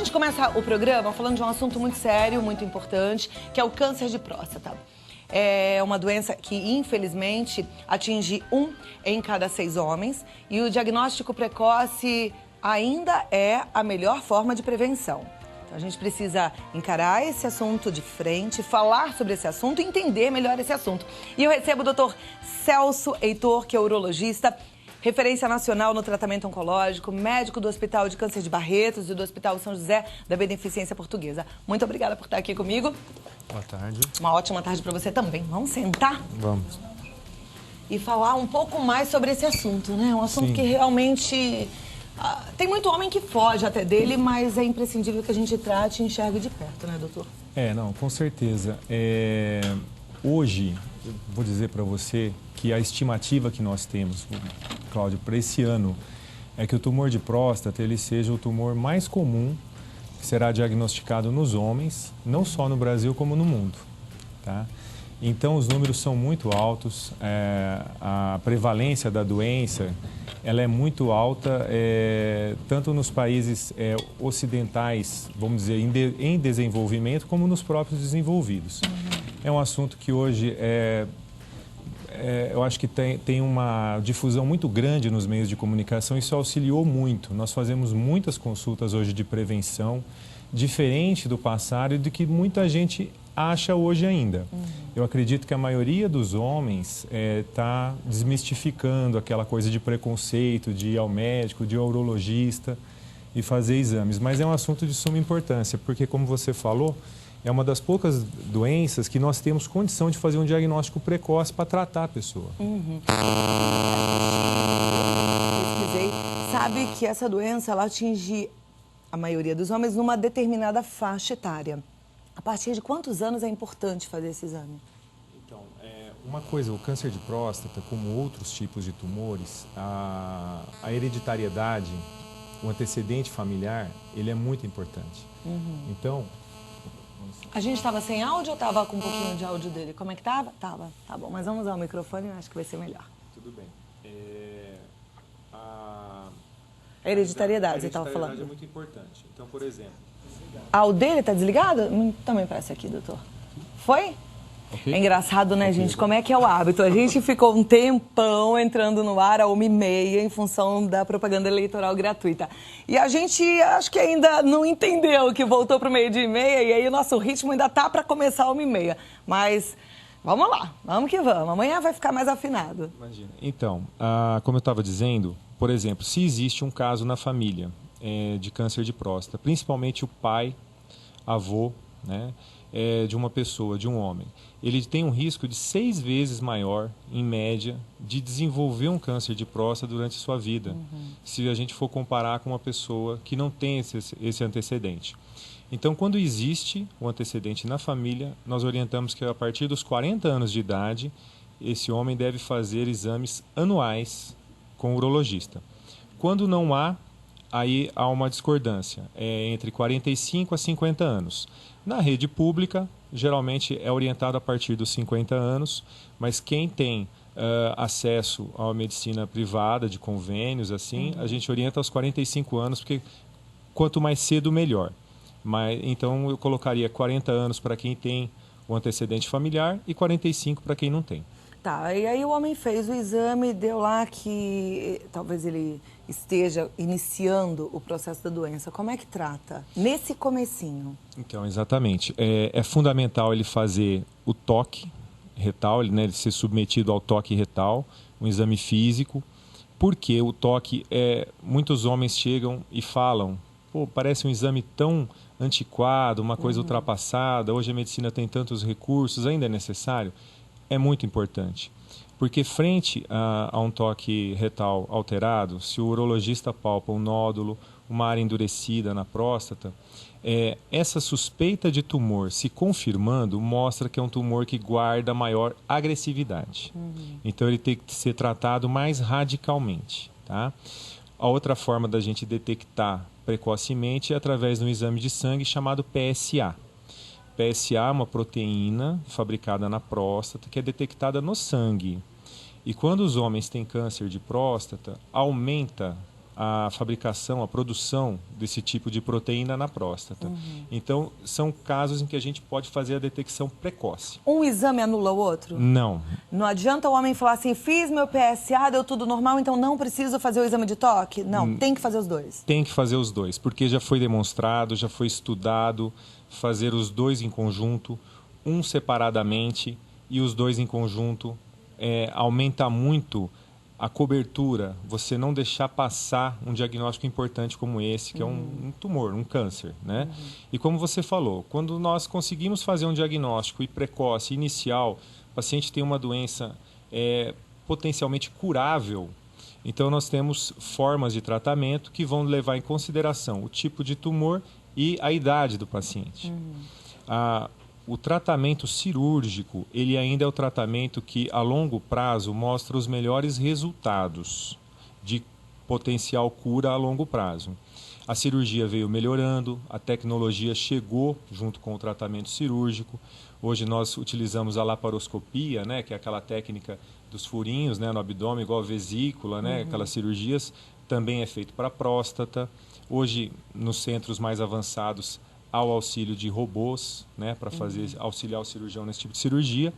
gente começa o programa falando de um assunto muito sério, muito importante, que é o câncer de próstata. É uma doença que, infelizmente, atinge 1 em cada 6 homens e o diagnóstico precoce ainda é a melhor forma de prevenção. Então, a gente precisa encarar esse assunto de frente, falar sobre esse assunto e entender melhor esse assunto. E eu recebo o Dr. Celso Heitor, que é urologista, referência nacional no tratamento oncológico, médico do Hospital de Câncer de Barretos e do Hospital São José da Beneficência Portuguesa. Muito obrigada por estar aqui comigo. Boa tarde. Uma ótima tarde para você também. Vamos sentar? Vamos. E falar um pouco mais sobre esse assunto, né? Um assunto que realmente... tem muito homem que foge até dele, mas é imprescindível que a gente trate e enxergue de perto, né, doutor? Não, com certeza. Hoje, eu vou dizer para você que a estimativa que nós temos, Cláudio, para esse ano, é que o tumor de próstata ele seja o tumor mais comum que será diagnosticado nos homens, não só no Brasil como no mundo, tá? Então, os números são muito altos, a prevalência da doença ela é muito alta, tanto nos países ocidentais, vamos dizer, em desenvolvimento, como nos próprios desenvolvidos. É um assunto que hoje eu acho que tem uma difusão muito grande nos meios de comunicação e isso auxiliou muito. Nós fazemos muitas consultas hoje de prevenção, diferente do passado e do que muita gente acha hoje ainda. Eu acredito que a maioria dos homens está desmistificando aquela coisa de preconceito, de ir ao médico, de ir ao urologista e fazer exames. Mas é um assunto de suma importância, porque, como você falou, é uma das poucas doenças que nós temos condição de fazer um diagnóstico precoce para tratar a pessoa. Pesquisei. Sabe que essa doença ela atinge a maioria dos homens numa determinada faixa etária. A partir de quantos anos é importante fazer esse exame? Então, uma coisa, o câncer de próstata, como outros tipos de tumores, a hereditariedade, o antecedente familiar, ele é muito importante. Então... A gente estava sem áudio ou estava com um pouquinho de áudio dele? Como é que estava? Tava. Tá bom, mas vamos usar o microfone, eu acho que vai ser melhor. Tudo bem. A hereditariedade, você estava falando. A hereditariedade é muito importante. Então, por exemplo... O dele está desligado? Também parece aqui, doutor. Foi? Okay. É engraçado, né, gente? Como é que é o hábito? A gente ficou um tempão entrando no ar a 1h30 em função da propaganda eleitoral gratuita. E a gente, acho que ainda não entendeu que voltou para o 12h30 e aí o nosso ritmo ainda tá para começar a 1h30. Mas vamos lá, vamos que vamos. Amanhã vai ficar mais afinado. Imagina. Então, como eu estava dizendo, por exemplo, se existe um caso na família de câncer de próstata, principalmente o pai, avô, né, de uma pessoa, de um homem, ele tem um risco de 6 vezes maior, em média, de desenvolver um câncer de próstata durante a sua vida, se a gente for comparar com uma pessoa que não tem esse antecedente. Então, quando existe o antecedente na família, nós orientamos que a partir dos 40 anos de idade, esse homem deve fazer exames anuais com o urologista. Quando não há, aí há uma discordância, entre 45 a 50 anos. Na rede pública, geralmente é orientado a partir dos 50 anos, mas quem tem acesso à medicina privada, de convênios, assim, a gente orienta aos 45 anos, porque quanto mais cedo, melhor. Então, eu colocaria 40 anos para quem tem o antecedente familiar e 45 para quem não tem. Tá, e aí o homem fez o exame, deu lá que talvez ele esteja iniciando o processo da doença. Como é que trata? Nesse comecinho. Então, exatamente. É fundamental ele fazer o toque retal, ele ser submetido ao toque retal, um exame físico, porque o toque, muitos homens chegam e falam, pô, parece um exame tão antiquado, uma coisa ultrapassada, hoje a medicina tem tantos recursos, ainda é necessário? É muito importante, porque frente a um toque retal alterado, se o urologista palpa um nódulo, uma área endurecida na próstata, essa suspeita de tumor se confirmando mostra que é um tumor que guarda maior agressividade. Então ele tem que ser tratado mais radicalmente, tá? A outra forma da gente detectar precocemente é através de um exame de sangue chamado PSA. PSA é uma proteína fabricada na próstata que é detectada no sangue. E quando os homens têm câncer de próstata, aumenta a fabricação, a produção desse tipo de proteína na próstata. Então, são casos em que a gente pode fazer a detecção precoce. Um exame anula o outro? Não. Não adianta o homem falar assim, fiz meu PSA, deu tudo normal, então não preciso fazer o exame de toque? Não, tem que fazer os dois. Tem que fazer os dois, porque já foi demonstrado, já foi estudado, fazer os dois em conjunto, um separadamente e os dois em conjunto, aumenta muito a cobertura, você não deixar passar um diagnóstico importante como esse, que é um tumor, um câncer, né? E como você falou, quando nós conseguimos fazer um diagnóstico precoce, inicial, o paciente tem uma doença potencialmente curável, então nós temos formas de tratamento que vão levar em consideração o tipo de tumor e a idade do paciente. O tratamento cirúrgico, ele ainda é o tratamento que, a longo prazo, mostra os melhores resultados de potencial cura a longo prazo. A cirurgia veio melhorando, a tecnologia chegou junto com o tratamento cirúrgico. Hoje nós utilizamos a laparoscopia, né, que é aquela técnica dos furinhos, né, no abdômen, igual a vesícula, né, aquelas cirurgias, também é feito para a próstata. Hoje, nos centros mais avançados, ao auxílio de robôs, né, para auxiliar o cirurgião nesse tipo de cirurgia.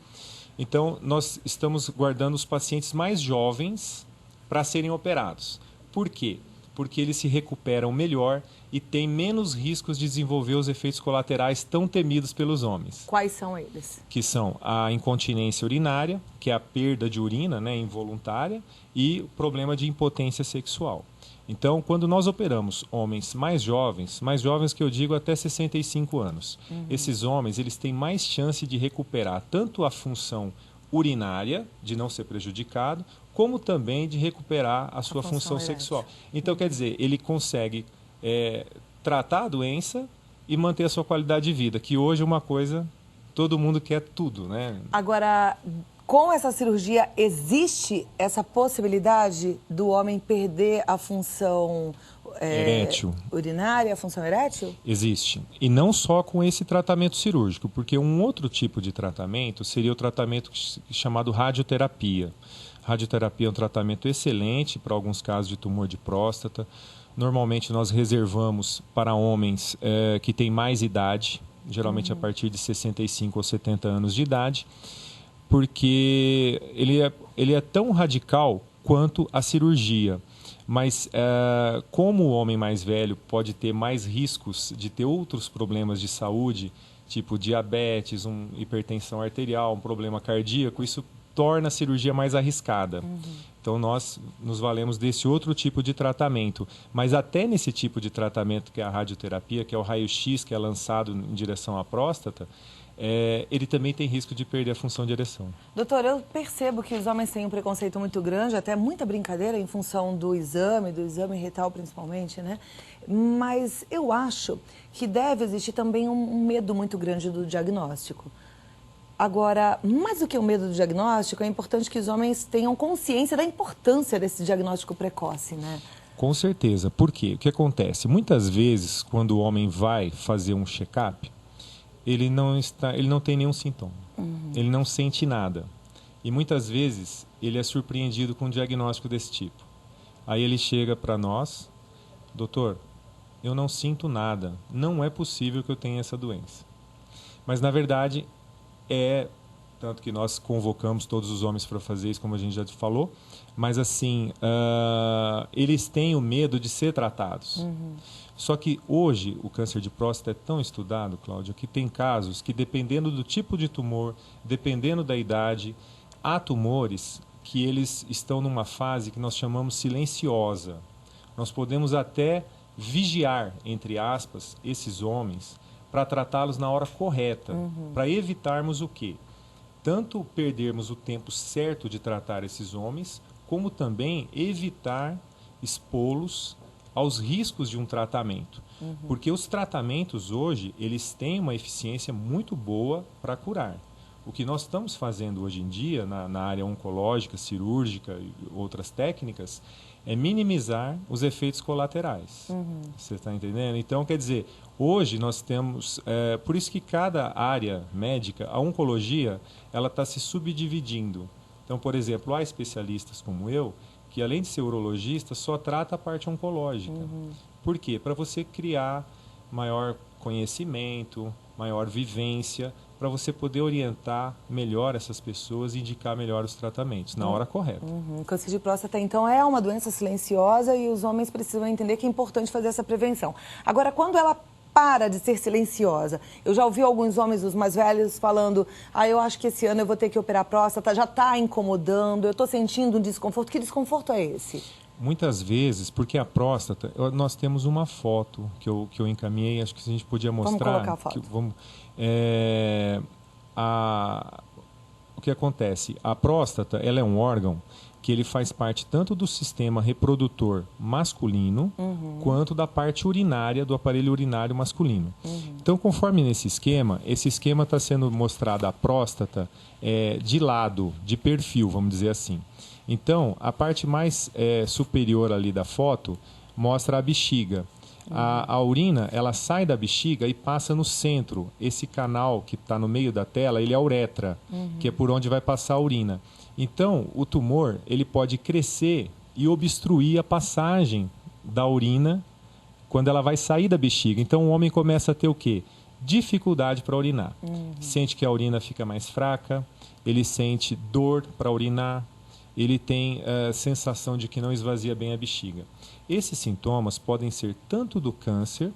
Então, nós estamos guardando os pacientes mais jovens para serem operados. Por quê? Porque eles se recuperam melhor e têm menos riscos de desenvolver os efeitos colaterais tão temidos pelos homens. Quais são eles? Que são a incontinência urinária, que é a perda de urina, né, involuntária, e o problema de impotência sexual. Então, quando nós operamos homens mais jovens que eu digo até 65 anos, esses homens eles têm mais chance de recuperar tanto a função urinária, de não ser prejudicado, como também de recuperar a sua função sexual. Então, quer dizer, ele consegue tratar a doença e manter a sua qualidade de vida, que hoje é uma coisa, todo mundo quer tudo, né? Agora, com essa cirurgia, existe essa possibilidade do homem perder a função erétil, urinária, a função erétil? Existe. E não só com esse tratamento cirúrgico, porque um outro tipo de tratamento seria o tratamento chamado radioterapia. Radioterapia é um tratamento excelente para alguns casos de tumor de próstata. Normalmente nós reservamos para homens que têm mais idade, geralmente a partir de 65 ou 70 anos de idade, porque ele é tão radical quanto a cirurgia. Mas como o homem mais velho pode ter mais riscos de ter outros problemas de saúde, tipo diabetes, hipertensão arterial, um problema cardíaco, isso torna a cirurgia mais arriscada. Então nós nos valemos desse outro tipo de tratamento. Mas até nesse tipo de tratamento que é a radioterapia, que é o raio-x que é lançado em direção à próstata, ele também tem risco de perder a função de ereção. Doutor, eu percebo que os homens têm um preconceito muito grande, até muita brincadeira em função do exame retal principalmente, né? Mas eu acho que deve existir também um medo muito grande do diagnóstico. Agora, mais do que o medo do diagnóstico, é importante que os homens tenham consciência da importância desse diagnóstico precoce, né? Com certeza. Por quê? O que acontece? Muitas vezes, quando o homem vai fazer um check-up, ele não tem nenhum sintoma, ele não sente nada. E muitas vezes ele é surpreendido com um diagnóstico desse tipo. Aí ele chega para nós, doutor, eu não sinto nada, não é possível que eu tenha essa doença. Mas na verdade tanto que nós convocamos todos os homens para fazer isso, como a gente já falou, mas assim, eles têm o medo de ser tratados. Só que hoje o câncer de próstata é tão estudado, Cláudia, que tem casos que, dependendo do tipo de tumor, dependendo da idade, há tumores que eles estão numa fase que nós chamamos silenciosa. Nós podemos até vigiar, entre aspas, esses homens para tratá-los na hora correta, para evitarmos o quê? Tanto perdermos o tempo certo de tratar esses homens, como também evitar expô-los aos riscos de um tratamento. Porque os tratamentos hoje, eles têm uma eficiência muito boa para curar. O que nós estamos fazendo hoje em dia, na área oncológica, cirúrgica e outras técnicas, é minimizar os efeitos colaterais. Você está entendendo? Então, quer dizer, hoje nós temos... por isso que cada área médica, a oncologia, ela está se subdividindo. Então, por exemplo, há especialistas como eu que além de ser urologista, só trata a parte oncológica. Por quê? Para você criar maior conhecimento, maior vivência, para você poder orientar melhor essas pessoas e indicar melhor os tratamentos na hora correta. Câncer de próstata, então, é uma doença silenciosa e os homens precisam entender que é importante fazer essa prevenção. Agora, quando ela para de ser silenciosa, eu já ouvi alguns homens, os mais velhos, falando: eu acho que esse ano eu vou ter que operar a próstata, já está incomodando, eu estou sentindo um desconforto. Que desconforto é esse? Muitas vezes, porque a próstata, nós temos uma foto que eu encaminhei, acho que a gente podia mostrar. Vamos colocar a foto. O que acontece? A próstata, ela é um órgão que ele faz parte tanto do sistema reprodutor masculino, quanto da parte urinária, do aparelho urinário masculino. Então, conforme esse esquema está sendo mostrado a próstata de lado, de perfil, vamos dizer assim. Então, a parte mais superior ali da foto mostra a bexiga. A urina, ela sai da bexiga e passa no centro. Esse canal que está no meio da tela, ele é a uretra, que é por onde vai passar a urina. Então, o tumor, ele pode crescer e obstruir a passagem da urina quando ela vai sair da bexiga. Então, o homem começa a ter o quê? Dificuldade para urinar. Sente que a urina fica mais fraca, ele sente dor para urinar, ele tem sensação de que não esvazia bem a bexiga. Esses sintomas podem ser tanto do câncer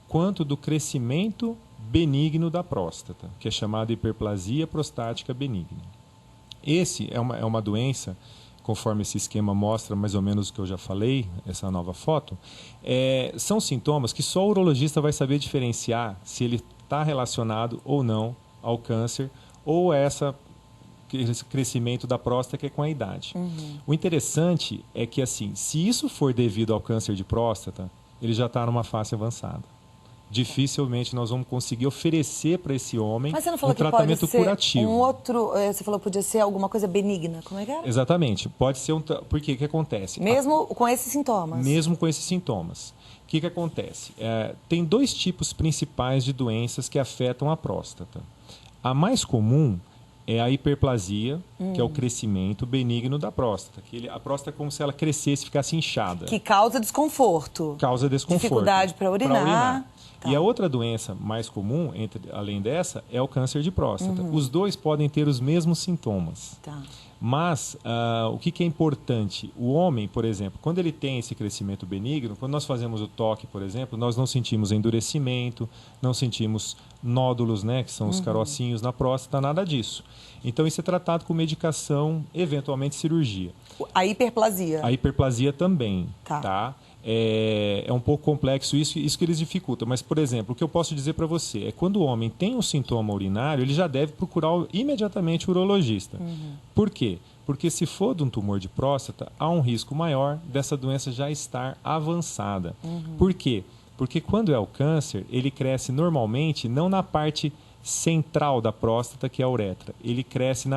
quanto do crescimento benigno da próstata, que é chamada hiperplasia prostática benigna. Esse é uma doença, conforme esse esquema mostra mais ou menos o que eu já falei, essa nova foto, são sintomas que só o urologista vai saber diferenciar se ele está relacionado ou não ao câncer ou esse crescimento da próstata que é com a idade. O interessante é que, assim, se isso for devido ao câncer de próstata, ele já está numa fase avançada. Dificilmente nós vamos conseguir oferecer para esse homem um tratamento curativo. Você falou que podia ser alguma coisa benigna, como é que era? Exatamente, pode ser porque o que acontece? Mesmo com esses sintomas? Mesmo com esses sintomas. O que acontece? Tem dois tipos principais de doenças que afetam a próstata. A mais comum é a hiperplasia, que é o crescimento benigno da próstata. A próstata é como se ela crescesse e ficasse inchada. Que causa desconforto. Causa desconforto. Dificuldade para urinar. Tá. E a outra doença mais comum, além dessa, é o câncer de próstata. Os dois podem ter os mesmos sintomas. Tá. Mas o que é importante? O homem, por exemplo, quando ele tem esse crescimento benigno, quando nós fazemos o toque, por exemplo, nós não sentimos endurecimento, não sentimos nódulos, né, que são os carocinhos na próstata, nada disso. Então, isso é tratado com medicação, eventualmente cirurgia. A hiperplasia? A hiperplasia também, tá? É um pouco complexo isso que eles dificultam. Mas, por exemplo, o que eu posso dizer para você é que quando o homem tem um sintoma urinário, ele já deve procurar imediatamente o urologista. Por quê? Porque se for de um tumor de próstata, há um risco maior dessa doença já estar avançada. Por quê? Porque quando é o câncer, ele cresce normalmente não na parte central da próstata, que é a uretra. Ele cresce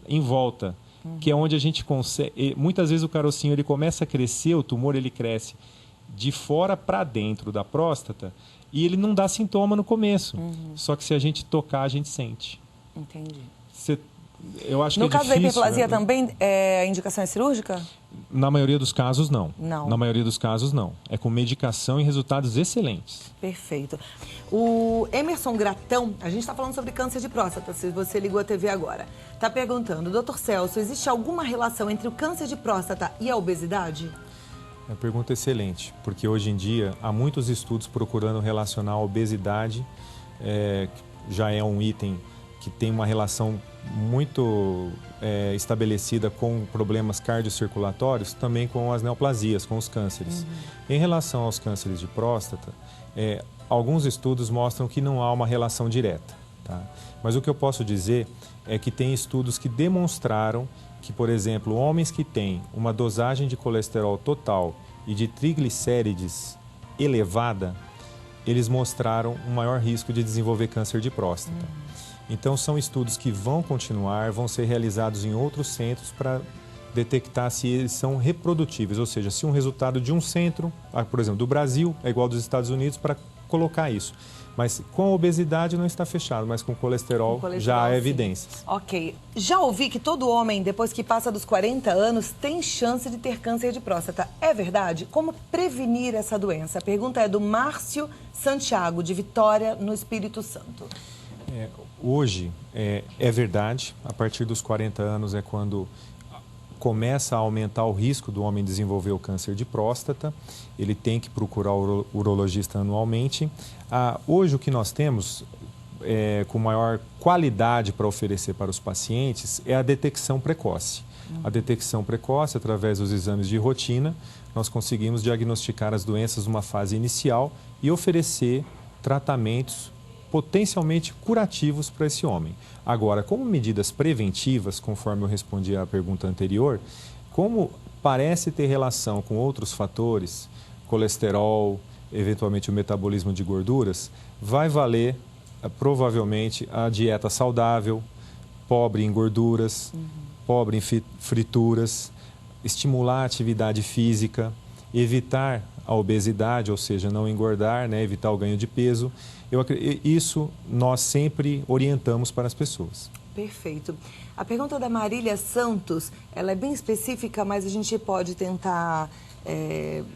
em volta, que é onde a gente consegue... Muitas vezes o carocinho ele começa a crescer, o tumor ele cresce de fora para dentro da próstata e ele não dá sintoma no começo. Só que se a gente tocar, a gente sente. Entendi. Eu acho no que é caso difícil, da hiperplasia também, a indicação é cirúrgica? Na maioria dos casos, não. Não. Na maioria dos casos, não. É com medicação e resultados excelentes. Perfeito. O Emerson Gratão, a gente está falando sobre câncer de próstata, se você ligou a TV agora, está perguntando: Dr. Celso, existe alguma relação entre o câncer de próstata e a obesidade? É uma pergunta excelente, porque hoje em dia há muitos estudos procurando relacionar a obesidade, que já é um item que tem uma relação muito estabelecida com problemas cardiocirculatórios, também com as neoplasias, com os cânceres. Em relação aos cânceres de próstata, alguns estudos mostram que não há uma relação direta, tá? Mas o que eu posso dizer é que tem estudos que demonstraram que, por exemplo, homens que têm uma dosagem de colesterol total e de triglicérides elevada, eles mostraram um maior risco de desenvolver câncer de próstata. Então, são estudos que vão continuar, vão ser realizados em outros centros para detectar se eles são reprodutíveis, ou seja, se um resultado de um centro, por exemplo, do Brasil, é igual ao dos Estados Unidos para colocar isso. Mas com a obesidade não está fechado, mas com colesterol já há evidências. Ok. Já ouvi que todo homem, depois que passa dos 40 anos, tem chance de ter câncer de próstata. É verdade? Como prevenir essa doença? A pergunta é do Márcio Santiago, de Vitória, no Espírito Santo. Hoje, é verdade, a partir dos 40 anos é quando começa a aumentar o risco do homem desenvolver o câncer de próstata. Ele tem que procurar o urologista anualmente. Hoje, o que nós temos com maior qualidade para oferecer para os pacientes é a detecção precoce. A detecção precoce, através dos exames de rotina, nós conseguimos diagnosticar as doenças numa fase inicial e oferecer tratamentos potencialmente curativos para esse homem. Agora, como medidas preventivas, conforme eu respondi à pergunta anterior, como parece ter relação com outros fatores, colesterol, eventualmente o metabolismo de gorduras, vai valer provavelmente a dieta saudável, pobre em gorduras, pobre em frituras, estimular a atividade física, evitar a obesidade, ou seja, não engordar, né, evitar o ganho de peso. Isso nós sempre orientamos para as pessoas. Perfeito. A pergunta da Marília Santos, ela é bem específica, mas a gente pode tentar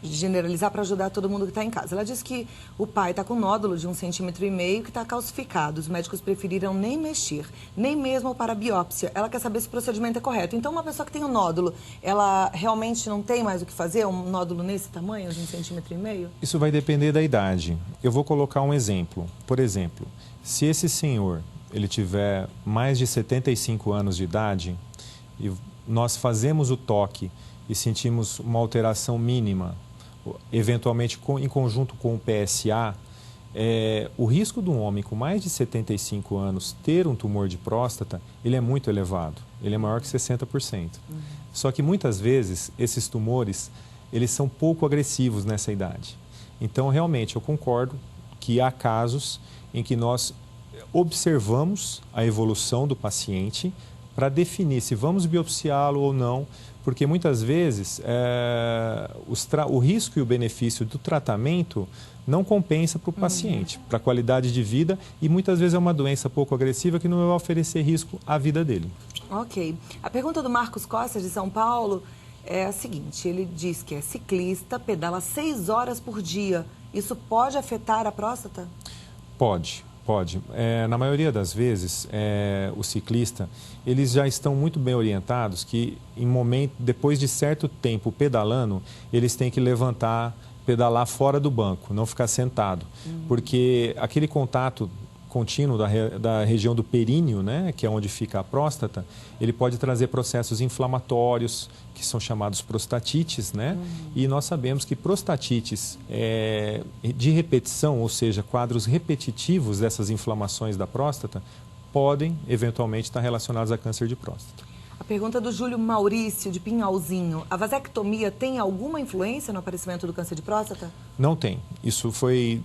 generalizar para ajudar todo mundo que está em casa. Ela diz que o pai está com nódulo de 1,5 cm que está calcificado. Os médicos preferiram nem mexer, nem mesmo para a biópsia. Ela quer saber se o procedimento é correto. Então, uma pessoa que tem um nódulo, ela realmente não tem mais o que fazer? Um nódulo nesse tamanho, de 1,5 cm? Isso vai depender da idade. Eu vou colocar um exemplo. Por exemplo, se esse senhor ele tiver mais de 75 anos de idade e nós fazemos o toque e sentimos uma alteração mínima, eventualmente em conjunto com o PSA, o risco de um homem com mais de 75 anos ter um tumor de próstata, ele é muito elevado, ele é maior que 60%. Só que muitas vezes esses tumores, eles são pouco agressivos nessa idade. Então, realmente, eu concordo que há casos em que nós observamos a evolução do paciente para definir se vamos biopsiá-lo ou não, porque muitas vezes o risco e o benefício do tratamento não compensa para o paciente, para a qualidade de vida, e muitas vezes é uma doença pouco agressiva que não vai oferecer risco à vida dele. Ok. A pergunta do Marcos Costa, de São Paulo, é a seguinte: ele diz que é ciclista, pedala 6 horas por dia. Isso pode afetar a próstata? Pode. Na maioria das vezes, o ciclista, eles já estão muito bem orientados que, depois de certo tempo pedalando, eles têm que levantar, pedalar fora do banco, não ficar sentado. Porque aquele contato contínuo da região do períneo, né, que é onde fica a próstata, ele pode trazer processos inflamatórios, que são chamados prostatites, né? E nós sabemos que prostatites de repetição, ou seja, quadros repetitivos dessas inflamações da próstata, podem eventualmente estar relacionados a câncer de próstata. A pergunta do Júlio Maurício, de Pinhalzinho: a vasectomia tem alguma influência no aparecimento do câncer de próstata? Não tem. Isso foi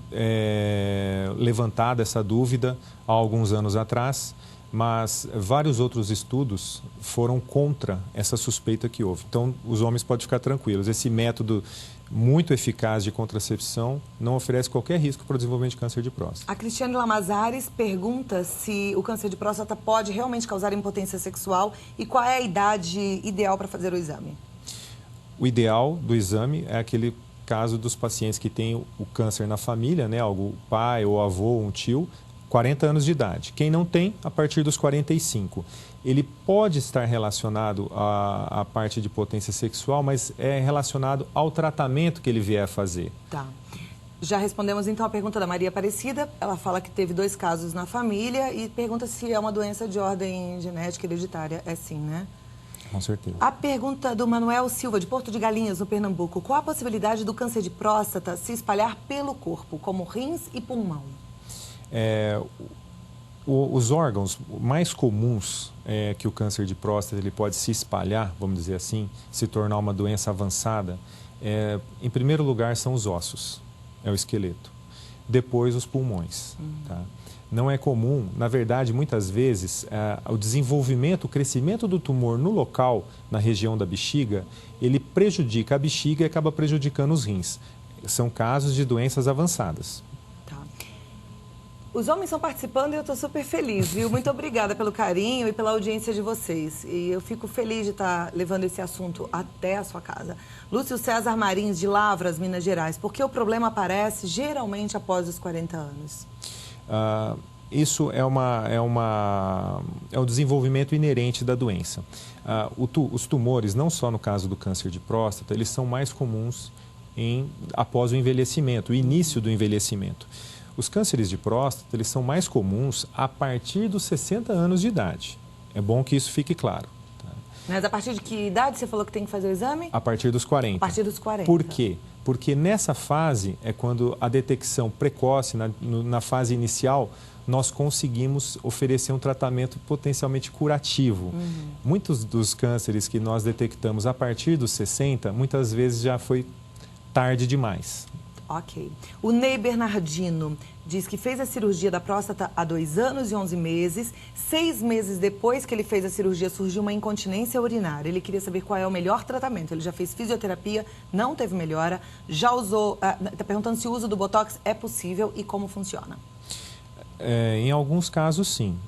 levantada, essa dúvida, há alguns anos atrás, mas vários outros estudos foram contra essa suspeita que houve. Então, os homens podem ficar tranquilos. Esse método muito eficaz de contracepção não oferece qualquer risco para o desenvolvimento de câncer de próstata. A Cristiane Lamazares pergunta se o câncer de próstata pode realmente causar impotência sexual e qual é a idade ideal para fazer o exame. O ideal do exame é aquele caso dos pacientes que têm o câncer na família, né, o pai ou avô, um tio, 40 anos de idade. Quem não tem, a partir dos 45. Ele pode estar relacionado à parte de potência sexual, mas é relacionado ao tratamento que ele vier a fazer. Tá. Já respondemos então a pergunta da Maria Aparecida. Ela fala que teve 2 casos na família e pergunta se é uma doença de ordem genética hereditária. É sim, né? Com certeza. A pergunta do Manuel Silva, de Porto de Galinhas, no Pernambuco: qual a possibilidade do câncer de próstata se espalhar pelo corpo, como rins e pulmão? Os órgãos mais comuns que o câncer de próstata ele pode se espalhar, vamos dizer assim, se tornar uma doença avançada, em primeiro lugar são os ossos, é o esqueleto. Depois os pulmões. Tá? Não é comum, na verdade, muitas vezes, o desenvolvimento, o crescimento do tumor no local, na região da bexiga, ele prejudica a bexiga e acaba prejudicando os rins. São casos de doenças avançadas. Tá. Os homens estão participando e eu estou super feliz, viu? Muito obrigada pelo carinho e pela audiência de vocês. E eu fico feliz de estar levando esse assunto até a sua casa. Lúcio César Marins, de Lavras, Minas Gerais. Por que o problema aparece geralmente após os 40 anos? Isso é o desenvolvimento inerente da doença. Os tumores, não só no caso do câncer de próstata, eles são mais comuns após o envelhecimento, o início do envelhecimento. Os cânceres de próstata, eles são mais comuns a partir dos 60 anos de idade. É bom que isso fique claro. Tá? Mas a partir de que idade você falou que tem que fazer o exame? A partir dos 40. A partir dos 40. Por quê? Porque nessa fase é quando a detecção precoce, na fase inicial, nós conseguimos oferecer um tratamento potencialmente curativo. Muitos dos cânceres que nós detectamos a partir dos 60, muitas vezes já foi tarde demais. Ok. O Ney Bernardino diz que fez a cirurgia da próstata há 2 anos e 11 meses. 6 meses depois que ele fez a cirurgia, surgiu uma incontinência urinária. Ele queria saber qual é o melhor tratamento. Ele já fez fisioterapia, não teve melhora. Já usou... Está perguntando se o uso do Botox é possível e como funciona. Em alguns casos, sim.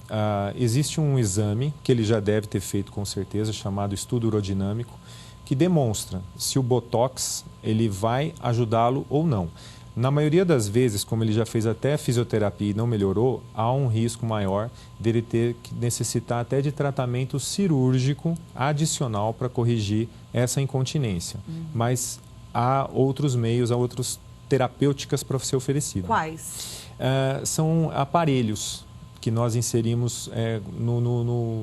Existe um exame que ele já deve ter feito com certeza, chamado estudo urodinâmico, que demonstra se o Botox ele vai ajudá-lo ou não. Na maioria das vezes, como ele já fez até fisioterapia e não melhorou, há um risco maior dele ter que necessitar até de tratamento cirúrgico adicional para corrigir essa incontinência. Mas há outros meios, há outras terapêuticas para ser oferecido. Quais? São aparelhos que nós inserimos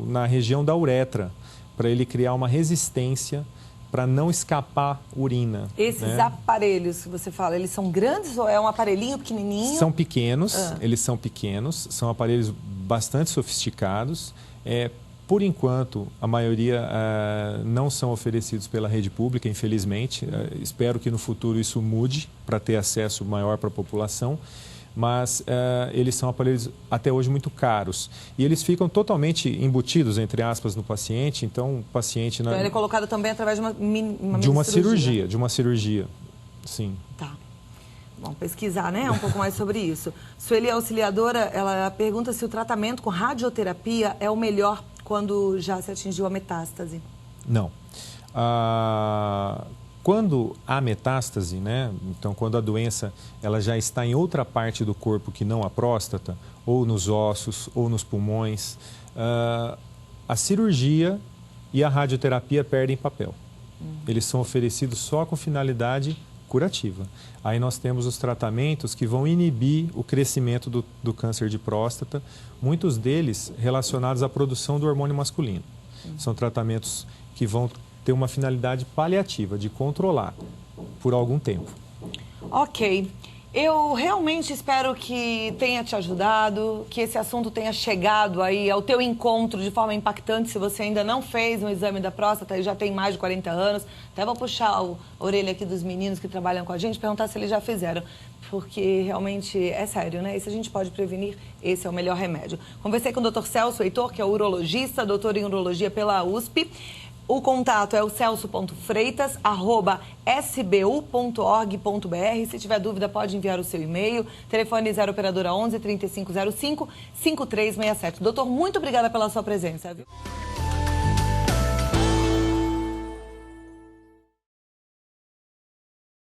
na região da uretra para ele criar uma resistência para não escapar urina. Esses aparelhos que você fala, eles são grandes ou é um aparelhinho pequenininho? São pequenos, eles são pequenos, são aparelhos bastante sofisticados. Por enquanto, a maioria não são oferecidos pela rede pública, infelizmente. Espero que no futuro isso mude para ter acesso maior para a população. Mas eles são aparelhos até hoje muito caros. E eles ficam totalmente embutidos, entre aspas, no paciente. Então, o paciente... Então, ele é colocado também através de uma cirurgia. De uma cirurgia, sim. Tá. Vamos pesquisar, né? Um pouco mais sobre isso. Sueli Auxiliadora, ela pergunta se o tratamento com radioterapia é o melhor quando já se atingiu a metástase. Não. Quando há metástase, né? Então quando a doença ela já está em outra parte do corpo que não a próstata, ou nos ossos, ou nos pulmões, a cirurgia e a radioterapia perdem papel. Eles são oferecidos só com finalidade curativa. Aí nós temos os tratamentos que vão inibir o crescimento do câncer de próstata, muitos deles relacionados à produção do hormônio masculino. São tratamentos que vão ter uma finalidade paliativa, de controlar por algum tempo. Ok. Eu realmente espero que tenha te ajudado, que esse assunto tenha chegado aí ao teu encontro de forma impactante. Se você ainda não fez um exame da próstata e já tem mais de 40 anos, até vou puxar a orelha aqui dos meninos que trabalham com a gente, perguntar se eles já fizeram. Porque realmente é sério, né? E se a gente pode prevenir, esse é o melhor remédio. Conversei com o Dr. Celso Heitor, que é urologista, doutor em urologia pela USP. O contato é o celso.freitas@sbu.org.br. Se tiver dúvida, pode enviar o seu e-mail. Telefone 0 operadora 11 3505 5367. Doutor, muito obrigada pela sua presença, viu?